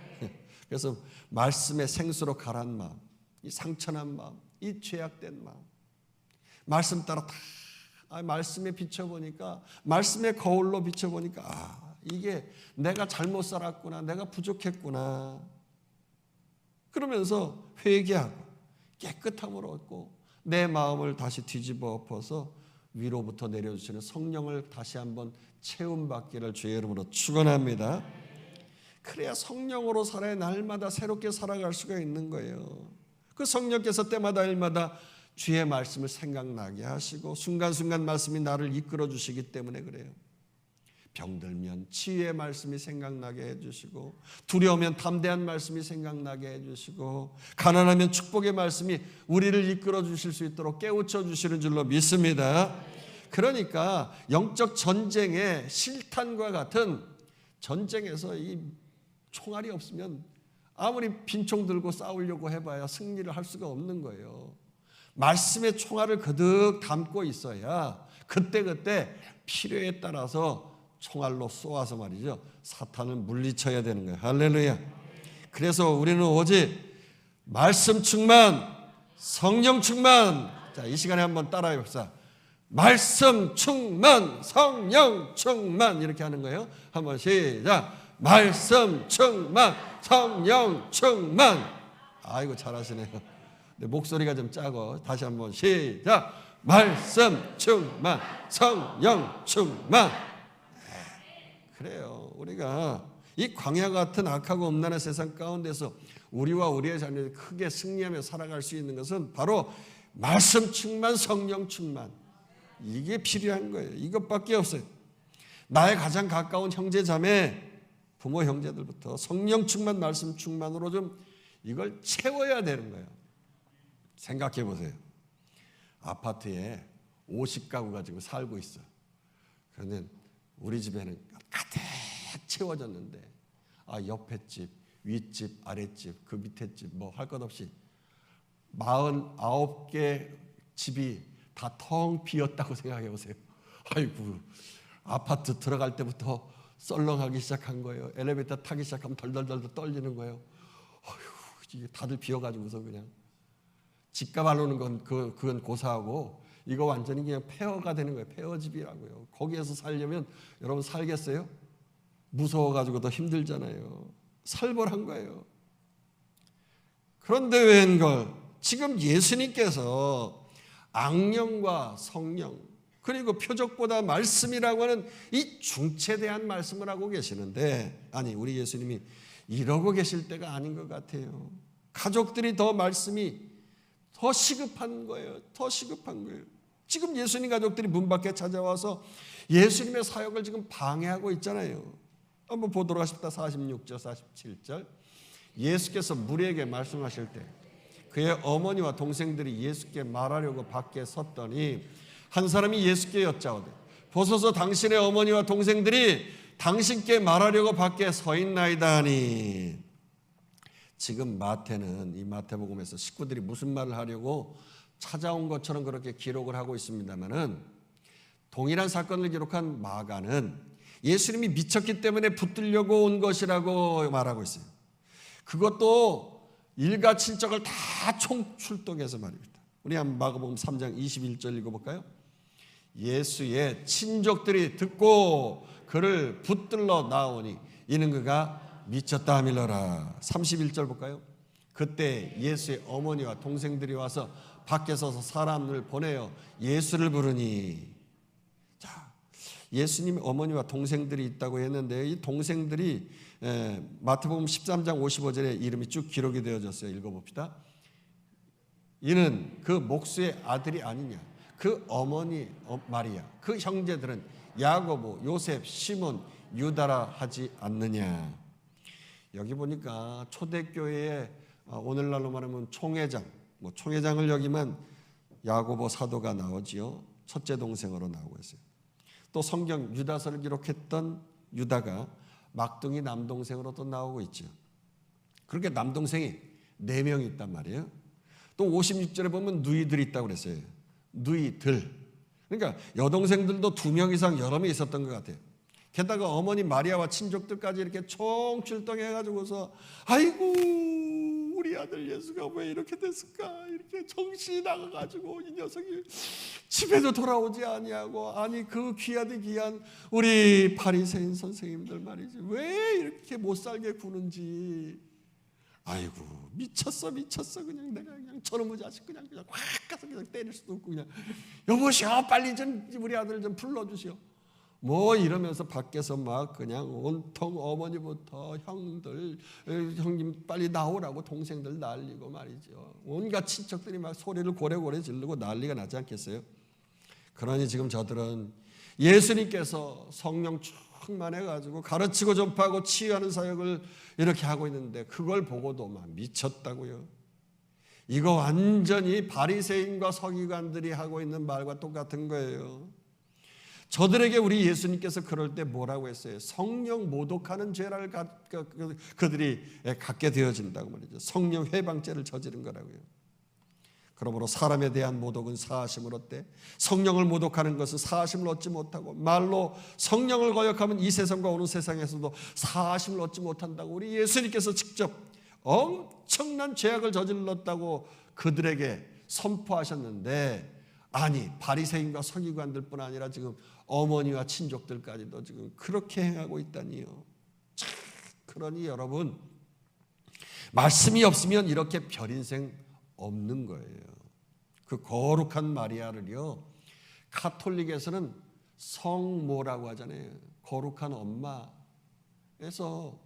그래서 말씀의 생수로 가란 마음, 이 상처난 마음, 이 죄악된 마음, 말씀 따라 다 말씀에 비춰보니까, 말씀의 거울로 비춰보니까 이게 내가 잘못 살았구나, 내가 부족했구나, 그러면서 회개하고 깨끗함을 얻고 내 마음을 다시 뒤집어 엎어서 위로부터 내려주시는 성령을 다시 한번 채움받기를 주의 이름으로 축원합니다. 그래야 성령으로 살아야 날마다 새롭게 살아갈 수가 있는 거예요. 그 성령께서 때마다 일마다 주의 말씀을 생각나게 하시고 순간순간 말씀이 나를 이끌어 주시기 때문에 그래요. 병들면 치유의 말씀이 생각나게 해주시고, 두려우면 담대한 말씀이 생각나게 해주시고, 가난하면 축복의 말씀이 우리를 이끌어 주실 수 있도록 깨우쳐 주시는 줄로 믿습니다. 그러니까 영적 전쟁의 실탄과 같은 전쟁에서 이 총알이 없으면 아무리 빈총 들고 싸우려고 해봐야 승리를 할 수가 없는 거예요. 말씀의 총알을 그득 담고 있어야 그때그때 필요에 따라서 총알로 쏘아서 말이죠, 사탄을 물리쳐야 되는 거예요. 할렐루야. 그래서 우리는 오직 말씀 충만, 성령 충만. 자, 이 시간에 한번 따라해 봅시다. 말씀 충만, 성령 충만. 이렇게 하는 거예요. 한번 시작. 말씀 충만, 성령 충만. 아이고 잘하시네요. 근데 목소리가 좀 작아. 다시 한번 시작. 말씀 충만, 성령 충만. 그래요. 우리가 이 광야 같은 악하고 음란한 세상 가운데서 우리와 우리의 자녀들이 크게 승리하며 살아갈 수 있는 것은 바로 말씀 충만, 성령 충만. 이게 필요한 거예요. 이것밖에 없어요. 나의 가장 가까운 형제 자매, 부모 형제들부터 성령 충만, 말씀 충만으로 좀 이걸 채워야 되는 거예요. 생각해 보세요. 아파트에 50가구가 지금 살고 있어. 그런데 우리 집에는 가득 채워졌는데 옆에 집, 윗집, 아랫집, 그 밑에 집 뭐 할 것 없이 49개 집이 다 텅 비었다고 생각해 보세요. 아이고, 아파트 들어갈 때부터 썰렁하기 시작한 거예요. 엘리베이터 타기 시작하면 덜덜덜 떨리는 거예요. 어휴, 이게 다들 비어가지고서 그냥 집값 알로는 건 그건 고사하고 이거 완전히 그냥 폐허가 되는 거예요. 폐허집이라고요. 거기에서 살려면 여러분 살겠어요? 무서워가지고 더 힘들잖아요. 살벌한 거예요. 그런데 웬걸 지금 예수님께서 악령과 성령 그리고 표적보다 말씀이라고 하는 이 중체대한 말씀을 하고 계시는데, 아니 우리 예수님이 이러고 계실 때가 아닌 것 같아요. 가족들이 더 말씀이 더 시급한 거예요. 더 시급한 거예요. 지금 예수님 가족들이 문 밖에 찾아와서 예수님의 사역을 지금 방해하고 있잖아요. 한번 보도록 하십니다. 46절 47절. 예수께서 무리에게 말씀하실 때 그의 어머니와 동생들이 예수께 말하려고 밖에 섰더니 한 사람이 예수께 여짜오되 보소서 당신의 어머니와 동생들이 당신께 말하려고 밖에 서 있나이다 하니. 지금 마태는 이 마태복음에서 식구들이 무슨 말을 하려고 찾아온 것처럼 그렇게 기록을 하고 있습니다만은, 동일한 사건을 기록한 마가는 예수님이 미쳤기 때문에 붙들려고 온 것이라고 말하고 있어요. 그것도 일가 친척을 다 총출동해서 말입니다. 우리 한번 마가복음 3장 21절 읽어볼까요? 예수의 친족들이 듣고 그를 붙들러 나오니 이는 그가 미쳤다 하밀러라. 31절 볼까요? 그때 예수의 어머니와 동생들이 와서 밖에 서서 사람을 보내어 예수를 부르니. 자, 예수님 어머니와 동생들이 있다고 했는데 이 동생들이 마태복음 13장 55절에 이름이 쭉 기록이 되어졌어요. 읽어봅시다. 이는 그 목수의 아들이 아니냐. 그 어머니 마리아, 그 형제들은 야고보, 요셉, 시몬, 유다라 하지 않느냐. 여기 보니까 초대교회에 오늘날로 말하면 총회장, 총회장을 여기면 야고보 사도가 나오지요. 첫째 동생으로 나오고 있어요. 또 성경 유다서를 기록했던 유다가 막둥이 남동생으로 또 나오고 있죠. 그렇게 남동생이 4명 있단 말이에요. 또 56절에 보면 누이들이 있다고 그랬어요. 누이들. 그러니까 여동생들도 2명 이상 여러 명 있었던 것 같아요. 게다가 어머니 마리아와 친족들까지 이렇게 총출동해가지고서 아이고 우리 아들 예수가 왜 이렇게 됐을까, 이렇게 정신이 나가가지고 이 녀석이 집에도 돌아오지 아니하고, 아니 그 귀하디 귀한 우리 바리새인 선생님들 말이지 왜 이렇게 못 살게 구는지. 아이고 미쳤어 그냥 내가 그냥 저놈의 자식 그냥 확 가서 그냥 때릴 수도 없고 그냥 여보시오 빨리 좀 우리 아들 좀 불러주시오. 이러면서 밖에서 막 그냥 온통 어머니부터 형들, 형님 빨리 나오라고 동생들 난리고 말이죠. 온갖 친척들이 막 소리를 고래고래 지르고 난리가 나지 않겠어요? 그러니 지금 저들은 예수님께서 성령 충만해가지고 가르치고 전파하고 치유하는 사역을 이렇게 하고 있는데 그걸 보고도 막 미쳤다고요. 이거 완전히 바리새인과 서기관들이 하고 있는 말과 똑같은 거예요. 저들에게 우리 예수님께서 그럴 때 뭐라고 했어요? 성령 모독하는 죄를 그들이 갖게 되어진다고 말이죠. 성령 회방죄를 저지른 거라고요. 그러므로 사람에 대한 모독은 사하심을 얻되 성령을 모독하는 것은 사하심을 얻지 못하고, 말로 성령을 거역하면 이 세상과 오는 세상에서도 사하심을 얻지 못한다고 우리 예수님께서 직접 엄청난 죄악을 저질렀다고 그들에게 선포하셨는데, 아니 바리새인과 서기관들뿐 아니라 지금 어머니와 친족들까지도 지금 그렇게 행하고 있다니요. 그러니 여러분 말씀이 없으면 이렇게 별 인생 없는 거예요. 그 거룩한 마리아를요 카톨릭에서는 성모라고 하잖아요. 거룩한 엄마. 그래서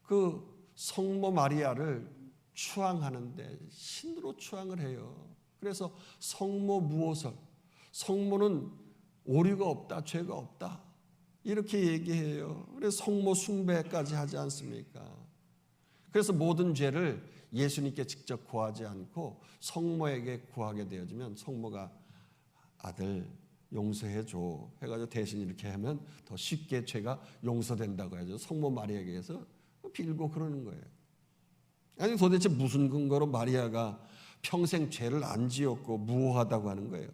그 성모 마리아를 추앙하는데 신으로 추앙을 해요. 그래서 성모 무오설, 성모는 오류가 없다, 죄가 없다 이렇게 얘기해요. 그래서 성모 숭배까지 하지 않습니까? 그래서 모든 죄를 예수님께 직접 구하지 않고 성모에게 구하게 되어지면 성모가 아들 용서해 줘 해가지고 대신 이렇게 하면 더 쉽게 죄가 용서된다고 하죠. 성모 마리아에게서 빌고 그러는 거예요. 아니 도대체 무슨 근거로 마리아가 평생 죄를 안 지었고 무호하다고 하는 거예요?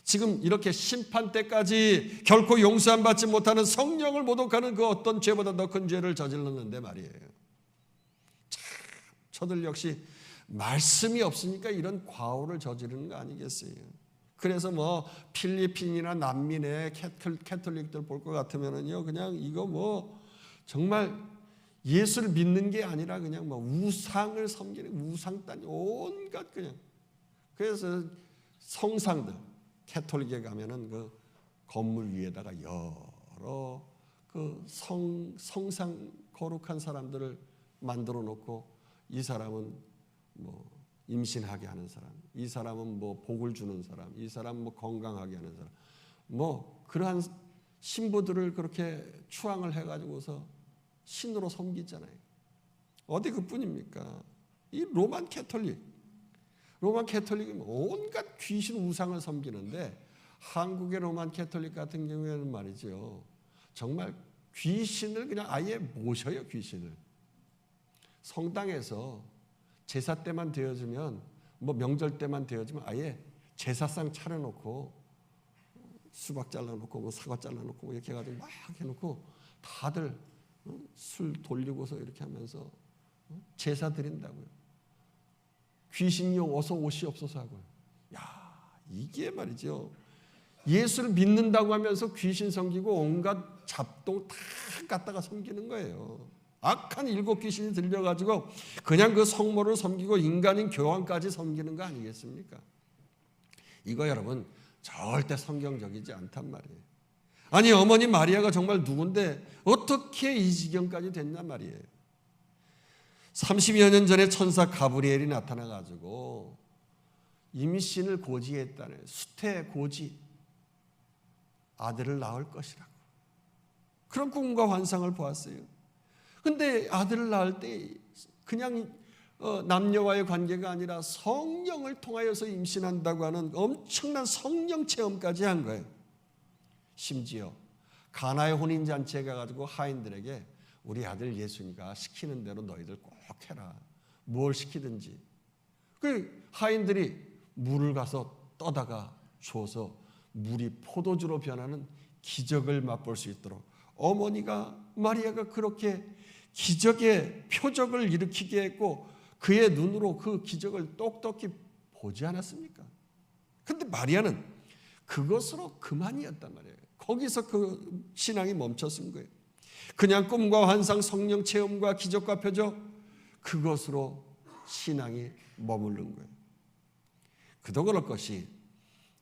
지금 이렇게 심판 때까지 결코 용서 안 받지 못하는 성령을 모독하는 그 어떤 죄보다 더 큰 죄를 저질렀는데 말이에요. 참, 저들 역시 말씀이 없으니까 이런 과오를 저지르는 거 아니겠어요? 그래서 뭐 필리핀이나 난민의 캐톨릭들 볼 것 같으면은요, 그냥 이거 뭐 정말 예수를 믿는 게 아니라 그냥 뭐 우상을 섬기는 우상단이 온갖 그냥. 그래서 성상들 캐톨릭에 가면은 그 건물 위에다가 여러 그 성상 거룩한 사람들을 만들어 놓고, 이 사람은 뭐 임신하게 하는 사람, 이 사람은 뭐 복을 주는 사람, 이 사람은 뭐 건강하게 하는 사람, 뭐 그러한 신부들을 그렇게 추앙을 해가지고서 신으로 섬기잖아요. 어디 그뿐입니까? 이 로만 캐톨릭이 온갖 귀신 우상을 섬기는데, 한국의 로만 캐톨릭 같은 경우에는 말이죠, 정말 귀신을 그냥 아예 모셔요. 귀신을 성당에서 제사 때만 되어지면, 뭐 명절 때만 되어지면 아예 제사상 차려놓고 수박 잘라놓고 뭐 사과 잘라놓고 뭐 이렇게 해가지고 막 해놓고 다들 술 돌리고서 이렇게 하면서 제사 드린다고요. 귀신이요 어서 오시옵소서 하고요. 야, 이게 말이죠, 예수를 믿는다고 하면서 귀신 섬기고 온갖 잡동 다 갖다가 섬기는 거예요. 악한 7 귀신이 들려가지고 그냥 그 성모를 섬기고 인간인 교황까지 섬기는 거 아니겠습니까? 이거 여러분 절대 성경적이지 않단 말이에요. 아니, 어머니 마리아가 정말 누군데 어떻게 이 지경까지 됐냔 말이에요. 30여 년 전에 천사 가브리엘이 나타나가지고 임신을 고지했다는, 수태 고지, 아들을 낳을 것이라고 그런 꿈과 환상을 보았어요. 근데 아들을 낳을 때 그냥 남녀와의 관계가 아니라 성령을 통하여서 임신한다고 하는 엄청난 성령 체험까지 한 거예요. 심지어 가나의 혼인잔치에 가가지고 하인들에게 우리 아들 예수니가 시키는 대로 너희들 꼭 해라. 뭘 시키든지. 그 하인들이 물을 가서 떠다가 줘서 물이 포도주로 변하는 기적을 맛볼 수 있도록 어머니가 마리아가 그렇게 기적의 표적을 일으키게 했고, 그의 눈으로 그 기적을 똑똑히 보지 않았습니까? 근데 마리아는 그것으로 그만이었단 말이에요. 거기서 그 신앙이 멈췄은 거예요. 그냥 꿈과 환상, 성령 체험과 기적과 표적, 그것으로 신앙이 머무른 거예요. 그도 그럴 것이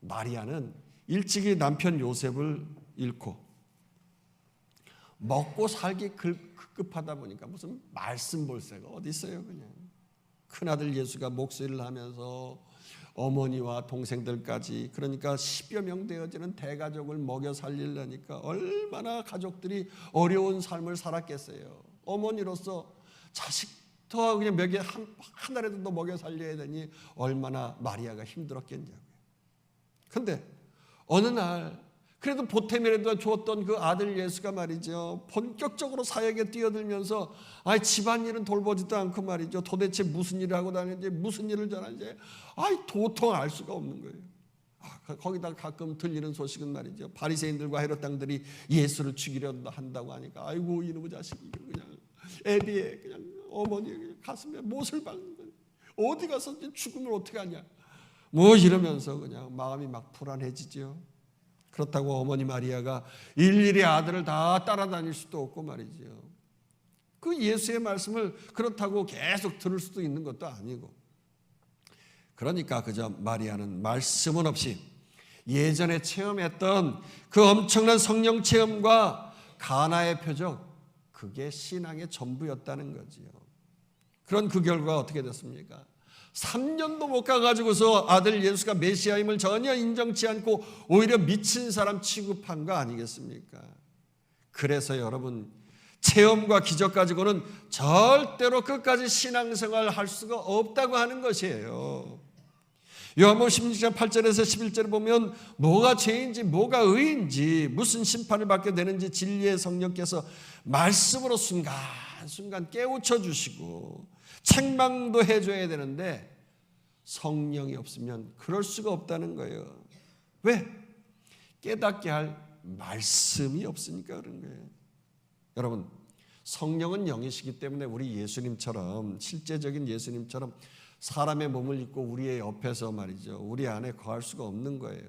마리아는 일찍이 남편 요셉을 잃고 먹고 살기 급급하다 보니까 무슨 말씀 볼새가 어디 있어요. 그냥 큰아들 예수가 목소리를 하면서 어머니와 동생들까지, 그러니까 10여 명 되어지는 대가족을 먹여 살리려니까 얼마나 가족들이 어려운 삶을 살았겠어요. 어머니로서 자식 더 그냥 한 달에도 더 먹여 살려야 되니 얼마나 마리아가 힘들었겠냐고요. 근데 어느 날 그래도 보탬이라도 주었던 그 아들 예수가 말이죠, 본격적으로 사역에 뛰어들면서 집안일은 돌보지도 않고 말이죠, 도대체 무슨 일을 하고 다니는지, 무슨 일을 전하는지 도통 알 수가 없는 거예요. 거기다 가끔 들리는 소식은 말이죠, 바리새인들과 헤롯 당들이 예수를 죽이려 한다고 하니까 아이고 이놈의 자식이 그냥 애비에 그냥 어머니 가슴에 못을 박는 거예요. 어디 가서 죽으면 어떻게 하냐 뭐 이러면서 그냥 마음이 막 불안해지죠. 그렇다고 어머니 마리아가 일일이 아들을 다 따라다닐 수도 없고 말이죠. 그 예수의 말씀을 그렇다고 계속 들을 수도 있는 것도 아니고. 그러니까 그저 마리아는 말씀은 없이 예전에 체험했던 그 엄청난 성령 체험과 가나의 표적, 그게 신앙의 전부였다는 거지요. 그런 그 결과가 어떻게 됐습니까? 3년도 못 가가지고서 아들 예수가 메시아임을 전혀 인정치 않고 오히려 미친 사람 취급한 거 아니겠습니까? 그래서 여러분, 체험과 기적 가지고는 절대로 끝까지 신앙생활 할 수가 없다고 하는 것이에요. 요한복음 16장 8절에서 11절을 보면 뭐가 죄인지 뭐가 의인지 무슨 심판을 받게 되는지 진리의 성령께서 말씀으로 순간순간 깨우쳐 주시고 책망도 해줘야 되는데 성령이 없으면 그럴 수가 없다는 거예요. 왜? 깨닫게 할 말씀이 없으니까 그런 거예요. 여러분, 성령은 영이시기 때문에 우리 예수님처럼, 실제적인 예수님처럼 사람의 몸을 입고 우리의 옆에서 말이죠, 우리 안에 거할 수가 없는 거예요.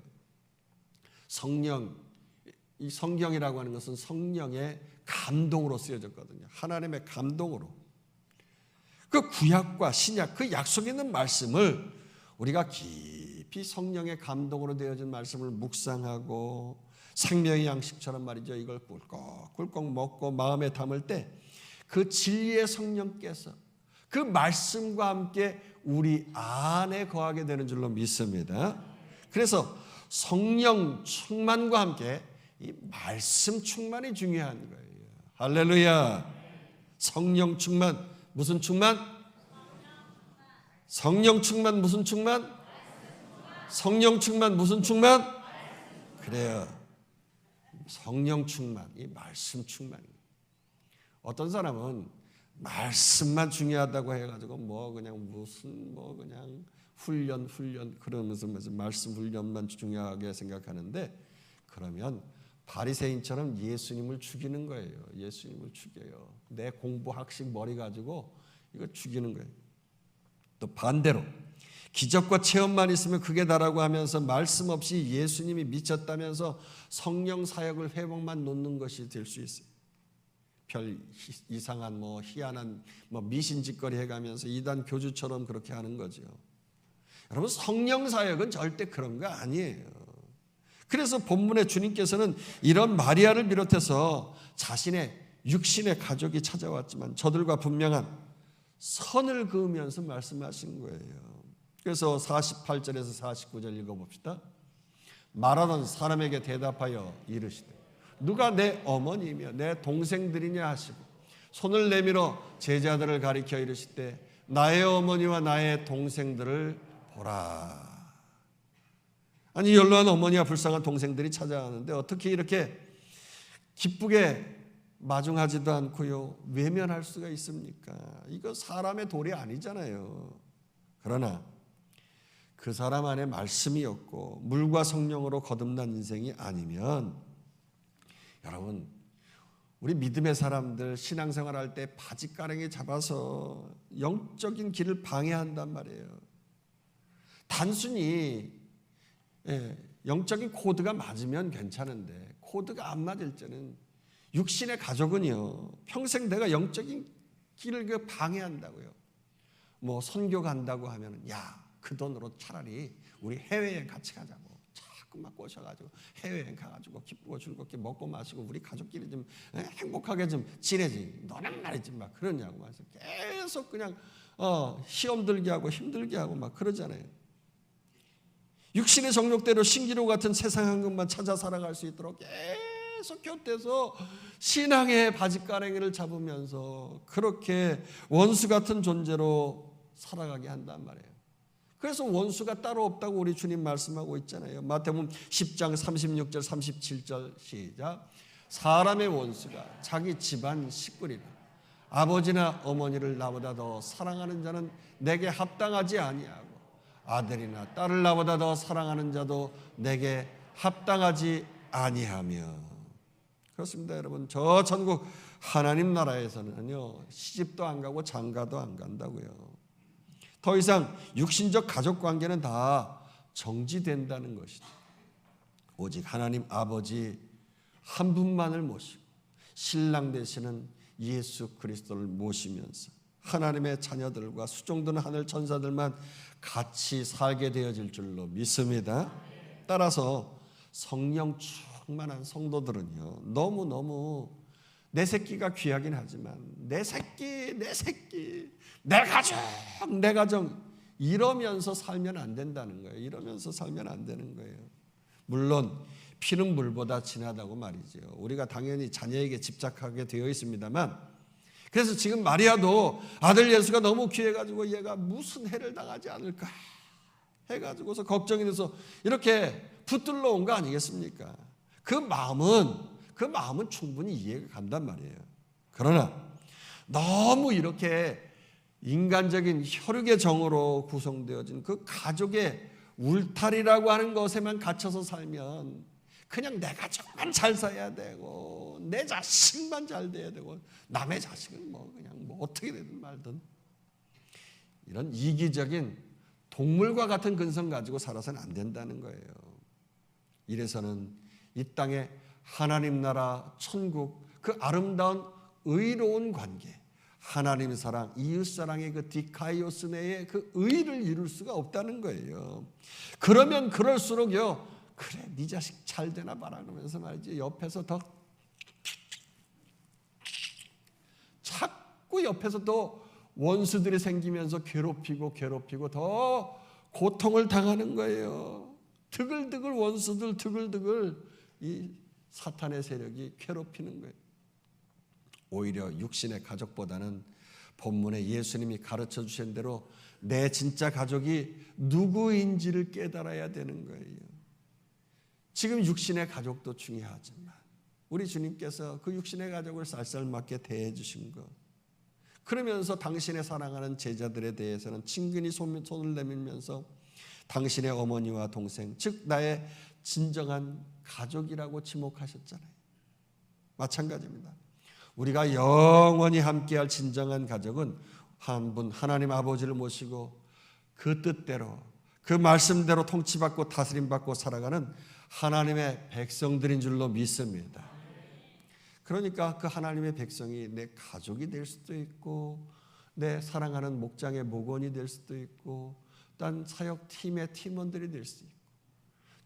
이 성경이라고 하는 것은 성령의 감동으로 쓰여졌거든요. 하나님의 감동으로. 그 구약과 신약, 그 약속에 있는 말씀을 우리가 깊이 성령의 감동으로 되어진 말씀을 묵상하고 생명의 양식처럼 말이죠. 이걸 꿀꺽꿀꺽 먹고 마음에 담을 때 그 진리의 성령께서 그 말씀과 함께 우리 안에 거하게 되는 줄로 믿습니다. 그래서 성령 충만과 함께 이 말씀 충만이 중요한 거예요. 할렐루야. 성령 충만, 무슨 충만? 성령 충만, 무슨 충만? 성령 충만, 무슨 충만? 그래요. 성령 충만, 이 말씀 충만이에요. 어떤 사람은 말씀만 중요하다고 해가지고 그냥 훈련 그러면서 말씀 훈련만 중요하게 생각하는데, 그러면 바리새인처럼 예수님을 죽이는 거예요. 예수님을 죽여요. 내 공부 학식 머리 가지고 이거 죽이는 거예요. 또 반대로 기적과 체험만 있으면 그게 다라고 하면서 말씀 없이 예수님이 미쳤다면서 성령 사역을 회복만 놓는 것이 될 수 있어요. 별 이상한 희한한 미신짓거리 해가면서 이단 교주처럼 그렇게 하는 거죠. 여러분, 성령 사역은 절대 그런 거 아니에요. 그래서 본문에 주님께서는 이런 마리아를 비롯해서 자신의 육신의 가족이 찾아왔지만 저들과 분명한 선을 그으면서 말씀하신 거예요. 그래서 48절에서 49절 읽어봅시다. 말하던 사람에게 대답하여 이르시되 누가 내 어머니이며 내 동생들이냐 하시고 손을 내밀어 제자들을 가리켜 이르시되 나의 어머니와 나의 동생들을 보라. 아니, 연로한 어머니와 불쌍한 동생들이 찾아왔는데 어떻게 이렇게 기쁘게 마중하지도 않고요 외면할 수가 있습니까? 이거 사람의 도리 아니잖아요. 그러나 그 사람 안에 말씀이었고 물과 성령으로 거듭난 인생이 아니면, 여러분, 우리 믿음의 사람들 신앙생활할 때 바짓가랑이 잡아서 영적인 길을 방해한단 말이에요. 단순히 영적인 코드가 맞으면 괜찮은데 코드가 안 맞을 때는 육신의 가족은요 평생 내가 영적인 길을 방해한다고요. 선교 간다고 하면 그 돈으로 차라리 우리 해외여행 같이 가자고 자꾸만 꼬셔가지고 해외여행 가가지고 기쁘고 즐겁게 먹고 마시고 우리 가족끼리 좀 행복하게 좀 지내지. 너는 말이지 막 그러냐고 말해서 계속 그냥 시험 들게 하고 힘들게 하고 막 그러잖아요. 육신의 정욕대로 신기루 같은 세상한 것만 찾아 살아갈 수 있도록 계속 곁에서 신앙의 바짓가랑이를 잡으면서 그렇게 원수 같은 존재로 살아가게 한단 말이에요. 그래서 원수가 따로 없다고 우리 주님 말씀하고 있잖아요. 마태복음 10장 36절 37절 시작. 사람의 원수가 자기 집안 식구리라. 아버지나 어머니를 나보다 더 사랑하는 자는 내게 합당하지 아니하고 아들이나 딸을 나보다 더 사랑하는 자도 내게 합당하지 아니하며. 그렇습니다, 여러분. 저 전국 하나님 나라에서는요 시집도 안 가고 장가도 안 간다고요. 더 이상 육신적 가족 관계는 다 정지된다는 것이죠. 오직 하나님 아버지 한 분만을 모시고 신랑 되시는 예수 그리스도를 모시면서 하나님의 자녀들과 수종드는 하늘 천사들만 같이 살게 되어질 줄로 믿습니다. 따라서 성령 충만한 성도들은요 너무너무 내 새끼가 귀하긴 하지만 내 새끼 내 가정 이러면서 살면 안 된다는 거예요. 이러면서 살면 안 되는 거예요. 물론 피는 물보다 진하다고 말이죠. 우리가 당연히 자녀에게 집착하게 되어 있습니다만, 그래서 지금 마리아도 아들 예수가 너무 귀해가지고 얘가 무슨 해를 당하지 않을까 해가지고서 걱정이 돼서 이렇게 붙들러 온 거 아니겠습니까? 그 마음은 충분히 이해가 간단 말이에요. 그러나 너무 이렇게 인간적인 혈육의 정으로 구성되어진 그 가족의 울타리라고 하는 것에만 갇혀서 살면 그냥 내 가족만 잘 살아야 되고 내 자식만 잘 돼야 되고 남의 자식은 그냥 어떻게 되든 말든 이런 이기적인 동물과 같은 근성 가지고 살아서는 안 된다는 거예요. 이래서는 이 땅에 하나님 나라, 천국, 그 아름다운 의로운 관계, 하나님의 사랑, 이웃사랑의 그 디카이오스 내에 그 의를 이룰 수가 없다는 거예요. 그러면 그럴수록요, 그래 네 자식 잘 되나 봐라 그러면서 말이지, 옆에서 더 자꾸 옆에서 또 원수들이 생기면서 괴롭히고 더 고통을 당하는 거예요. 드글드글 원수들 드글드글 이 사탄의 세력이 괴롭히는 거예요. 오히려 육신의 가족보다는 본문에 예수님이 가르쳐 주신 대로 내 진짜 가족이 누구인지를 깨달아야 되는 거예요. 지금 육신의 가족도 중요하지만 우리 주님께서 그 육신의 가족을 쌀쌀맞게 대해 주신 것, 그러면서 당신의 사랑하는 제자들에 대해서는 친근히 손을 내밀면서 당신의 어머니와 동생, 즉 나의 진정한 가족이라고 지목하셨잖아요. 마찬가지입니다. 우리가 영원히 함께할 진정한 가족은 한 분 하나님 아버지를 모시고 그 뜻대로 그 말씀대로 통치받고 다스림받고 살아가는 하나님의 백성들인 줄로 믿습니다. 그러니까 그 하나님의 백성이 내 가족이 될 수도 있고 내 사랑하는 목장의 목원이 될 수도 있고 딴 사역팀의 팀원들이 될 수도 있고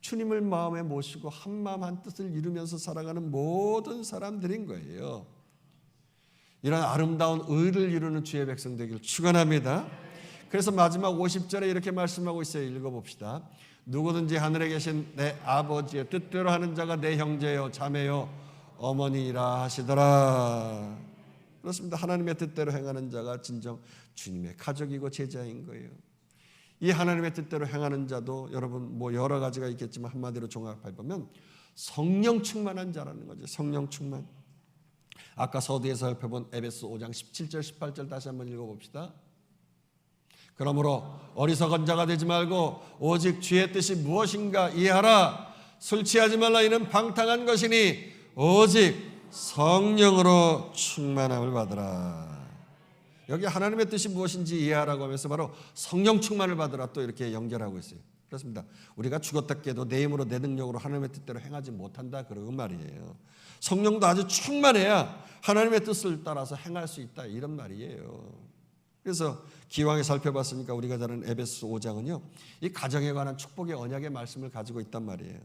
주님을 마음에 모시고 한마음 한뜻을 이루면서 살아가는 모든 사람들인 거예요. 이런 아름다운 의를 이루는 주의 백성 되기를 축원합니다. 그래서 마지막 50절에 이렇게 말씀하고 있어요. 읽어봅시다. 누구든지 하늘에 계신 내 아버지의 뜻대로 하는 자가 내 형제요 자매요 어머니라 하시더라. 그렇습니다. 하나님의 뜻대로 행하는 자가 진정 주님의 가족이고 제자인 거예요. 이 하나님의 뜻대로 행하는 자도 여러분 뭐 여러 가지가 있겠지만 한마디로 종합해보면 성령 충만한 자라는 거죠. 성령 충만. 아까 서두에서 살펴본 에베소 5장 17절 18절 다시 한번 읽어봅시다. 그러므로 어리석은 자가 되지 말고 오직 주의 뜻이 무엇인가 이해하라. 술 취하지 말라. 이는 방탕한 것이니 오직 성령으로 충만함을 받으라. 여기 하나님의 뜻이 무엇인지 이해하라고 하면서 바로 성령 충만을 받으라 또 이렇게 연결하고 있어요. 그렇습니다. 우리가 죽었다 깨도 내 힘으로 내 능력으로 하나님의 뜻대로 행하지 못한다 그런 말이에요. 성령도 아주 충만해야 하나님의 뜻을 따라서 행할 수 있다 이런 말이에요. 그래서 기왕에 살펴봤으니까 우리가 잘 아는 에베소 5장은요 이 가정에 관한 축복의 언약의 말씀을 가지고 있단 말이에요.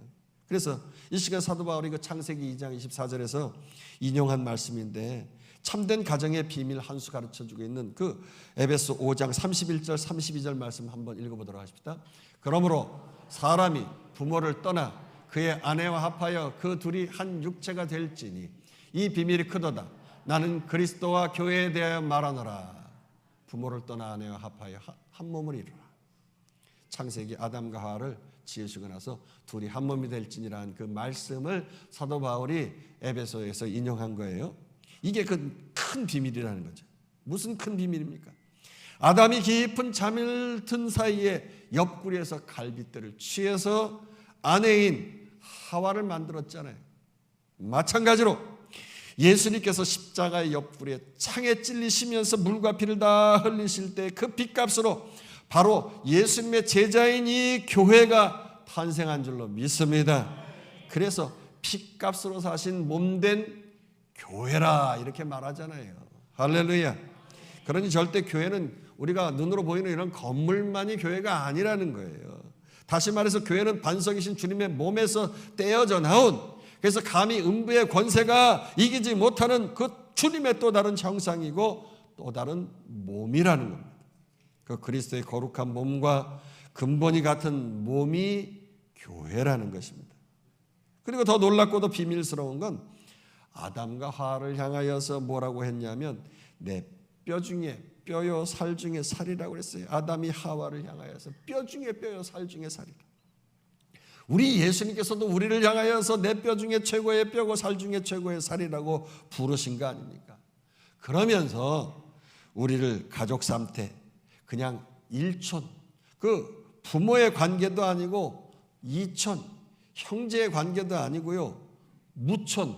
그래서 이 시간 사도 바울이 그 창세기 2장 24절에서 인용한 말씀인데 참된 가정의 비밀 한 수 가르쳐주고 있는 그 에베소 5장 31절 32절 말씀 한번 읽어보도록 하십시다. 그러므로 사람이 부모를 떠나 그의 아내와 합하여 그 둘이 한 육체가 될지니 이 비밀이 크도다. 나는 그리스도와 교회에 대하여 말하노라. 부모를 떠나 아내와 합하여 한 몸을 이루라. 창세기 아담과 하와를 지으시고 나서 둘이 한 몸이 될지니라는 그 말씀을 사도 바울이 에베소에서 인용한 거예요. 이게 그 큰 비밀이라는 거죠. 무슨 큰 비밀입니까? 아담이 깊은 잠을 든 사이에 옆구리에서 갈빗대를 취해서 아내인 하와를 만들었잖아요. 마찬가지로 예수님께서 십자가의 옆구리에 창에 찔리시면서 물과 피를 다 흘리실 때 그 핏값으로 바로 예수님의 제자인 이 교회가 탄생한 줄로 믿습니다. 그래서 핏값으로 사신 몸된 교회라 이렇게 말하잖아요. 할렐루야. 그러니 절대 교회는 우리가 눈으로 보이는 이런 건물만이 교회가 아니라는 거예요. 다시 말해서 교회는 반석이신 주님의 몸에서 떼어져 나온, 그래서 감히 음부의 권세가 이기지 못하는 그 주님의 또 다른 형상이고 또 다른 몸이라는 겁니다. 그 그리스도의 거룩한 몸과 근본이 같은 몸이 교회라는 것입니다. 그리고 더 놀랍고도 비밀스러운 건 아담과 하와를 향하여서 뭐라고 했냐면 내 뼈 중에 뼈요 살 중에 살이라고 그랬어요. 아담이 하와를 향하여서 뼈 중에 뼈요 살 중에 살이다. 우리 예수님께서도 우리를 향하여서 내 뼈 중에 최고의 뼈고 살 중에 최고의 살이라고 부르신 거 아닙니까? 그러면서 우리를 가족 삼태 그냥 일촌, 그 부모의 관계도 아니고 이촌, 형제의 관계도 아니고요, 무촌,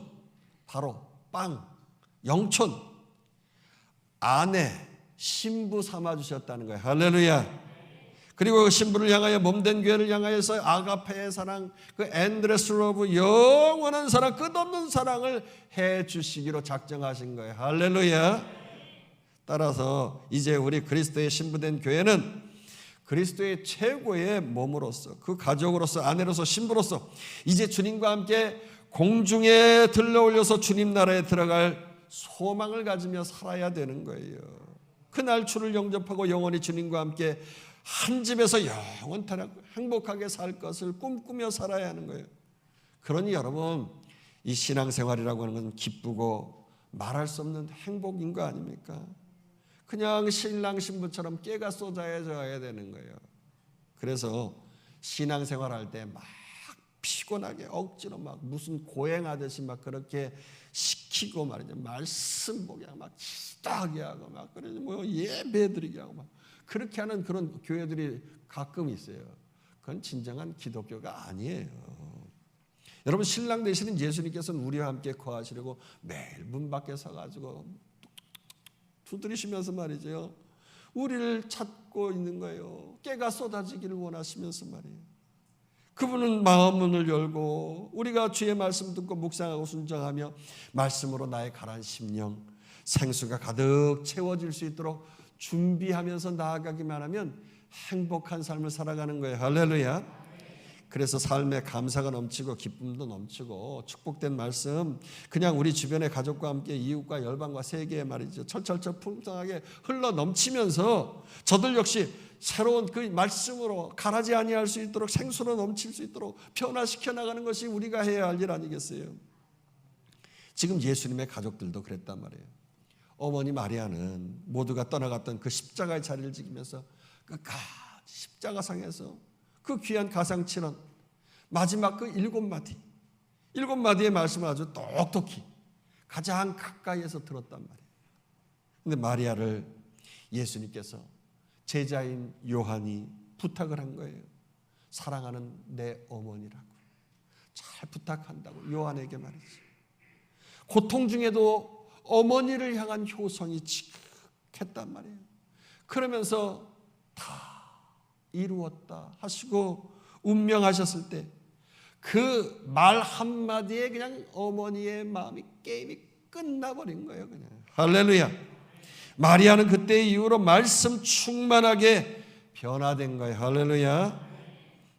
바로 빵, 영촌, 아내, 신부 삼아주셨다는 거예요. 할렐루야. 그리고 그 신부를 향하여 몸된 교회를 향하여서 아가페의 사랑, 그 엔드레스 러브, 영원한 사랑, 끝없는 사랑을 해 주시기로 작정하신 거예요. 할렐루야. 따라서 이제 우리 그리스도의 신부된 교회는 그리스도의 최고의 몸으로서, 그 가족으로서, 아내로서, 신부로서 이제 주님과 함께 공중에 들러올려서 주님 나라에 들어갈 소망을 가지며 살아야 되는 거예요. 그 날추를 영접하고 영원히 주님과 함께 한 집에서 영원토록 행복하게 살 것을 꿈꾸며 살아야 하는 거예요. 그러니 여러분, 이 신앙생활이라고 하는 건 기쁘고 말할 수 없는 행복인 거 아닙니까? 그냥 신랑 신부처럼 깨가 쏟아져야 되는 거예요. 그래서 신앙생활할 때 막 피곤하게 억지로 막 무슨 고행하듯이 막 그렇게 시키고 말이죠. 말씀 보게 하고 막 기도하게 하고 막 그러지 뭐 예배드리게 하고 막 그렇게 하는 그런 교회들이 가끔 있어요. 그건 진정한 기독교가 아니에요. 여러분, 신랑 되시는 예수님께서는 우리와 함께 거하시려고 매일 문 밖에 서가지고 두드리시면서 말이죠, 우리를 찾고 있는 거예요. 깨가 쏟아지기를 원하시면서 말이에요. 그분은 마음 문을 열고 우리가 주의 말씀 듣고 묵상하고 순종하며 말씀으로 나의 가라앉은 심령, 생수가 가득 채워질 수 있도록 준비하면서 나아가기만 하면 행복한 삶을 살아가는 거예요. 할렐루야. 그래서 삶에 감사가 넘치고 기쁨도 넘치고 축복된 말씀, 그냥 우리 주변의 가족과 함께 이웃과 열방과 세계에 말이죠, 철철철 풍성하게 흘러 넘치면서 저들 역시 새로운 그 말씀으로 가라지 아니할 수 있도록, 생수로 넘칠 수 있도록 변화시켜 나가는 것이 우리가 해야 할 일 아니겠어요? 지금 예수님의 가족들도 그랬단 말이에요. 어머니 마리아는 모두가 떠나갔던 그 십자가의 자리를 지키면서 끝까지 십자가상에서 그 귀한 가상칠언 마지막 그 7마디의 말씀을 아주 똑똑히 가장 가까이에서 들었단 말이에요. 근데 마리아를 예수님께서 제자인 요한이 부탁을 한 거예요. 사랑하는 내 어머니라고 잘 부탁한다고 요한에게 말이지. 고통 중에도 어머니를 향한 효성이 지극했단 말이에요. 그러면서 다 이루었다 하시고 운명하셨을 때 그 말 한마디에 그냥 어머니의 마음이, 게임이 끝나버린 거예요. 그냥. 할렐루야. 마리아는 그때 이후로 말씀 충만하게 변화된 거예요. 할렐루야.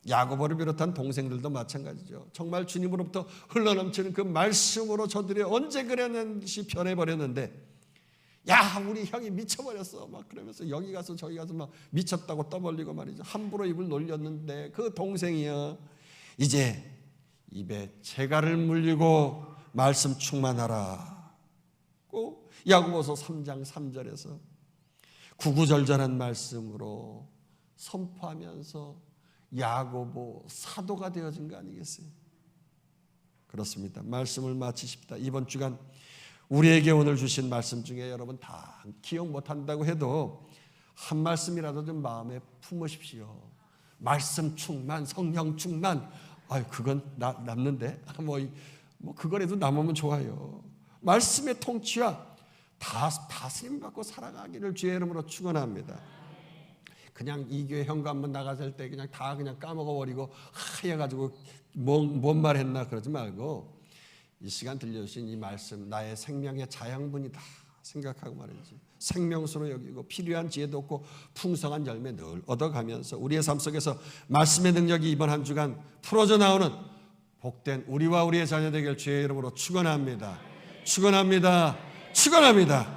야고보를 비롯한 동생들도 마찬가지죠. 정말 주님으로부터 흘러넘치는 그 말씀으로 저들이 언제 그랬는지 변해버렸는데, 야, 우리 형이 미쳐버렸어 막 그러면서 여기 가서 저기 가서 막 미쳤다고 떠벌리고 말이죠. 함부로 입을 놀렸는데 그 동생이요, 이제 입에 재갈을 물리고 말씀 충만하라. 야고보서 3장 3절에서 구구절절한 말씀으로 선포하면서 야고보 사도가 되어진 거 아니겠어요? 그렇습니다. 말씀을 마치십니다. 이번 주간 우리에게 오늘 주신 말씀 중에 여러분 다 기억 못한다고 해도 한 말씀이라도 좀 마음에 품으십시오. 말씀 충만, 성령 충만, 그건 남는데 뭐 그거라도 남으면 좋아요. 말씀의 통치와 다스림 받고 살아가기를 주의 이름으로 축원합니다. 그냥 이 교회 현관문 나갔을 때 그냥 다 그냥 까먹어버리고 하여가지고 뭔 말 했나 그러지 말고, 이 시간 들려주신 이 말씀 나의 생명의 자양분이다 생각하고 말이지, 생명수로 여기고 필요한 지혜도 얻고 풍성한 열매 늘 얻어가면서 우리의 삶 속에서 말씀의 능력이 이번 한 주간 풀어져 나오는 복된 우리와 우리의 자녀 되길 주의 이름으로 축원합니다. 축원합니다. 축원합니다.